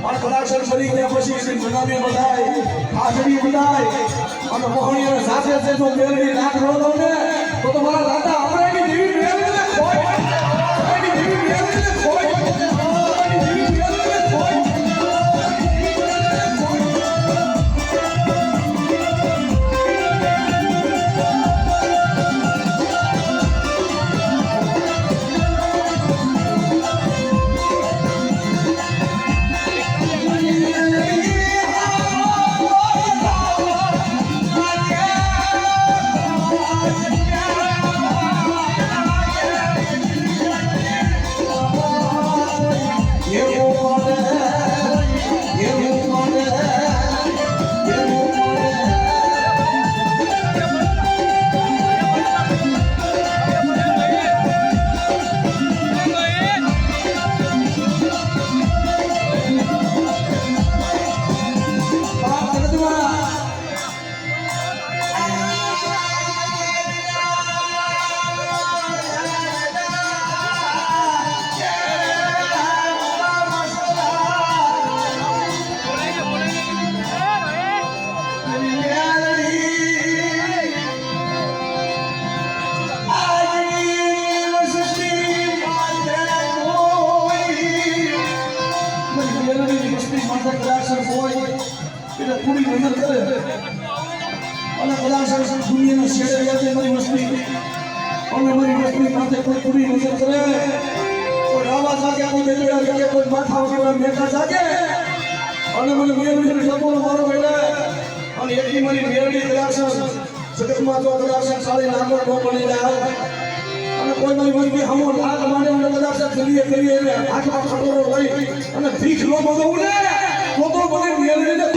और कलाक्षर शरीर ने પછી જનાબી બધાય આખરી બધાય અને મોહણીઓ સાથે છે જો મેલડી રાખ રોલો ને તો તમારા દાદા આપણી દેવી મેલડી ને કોઈ આપણી દેવી મેલડી ને કોઈ આપણી દેવી મેલડી ને કોઈ પૂરી નજર કરે અને કદાચ દુનિયાના શેડે વ્યાજે મારી વસ્તી અને મારી વસ્તી માથે કોઈ પૂરી નજર કરે કોઈ રાવા જાગે કોઈ બેલડા જાગે કોઈ માથા વગેરે મેઘા જાગે અને મને મેળવીને ટકોરો મારો એટલે અને એટલી મારી મેળવી કદાચ જગતમાં તો કદાચ સારી નાગર ન બની જાય અને કોઈ મારી વસ્તી હમો લાગ માને મને કદાચ કરીએ હાથમાં ટકોરો લઈ અને ભીખ ન મગાવું ને તો મને મેળવીને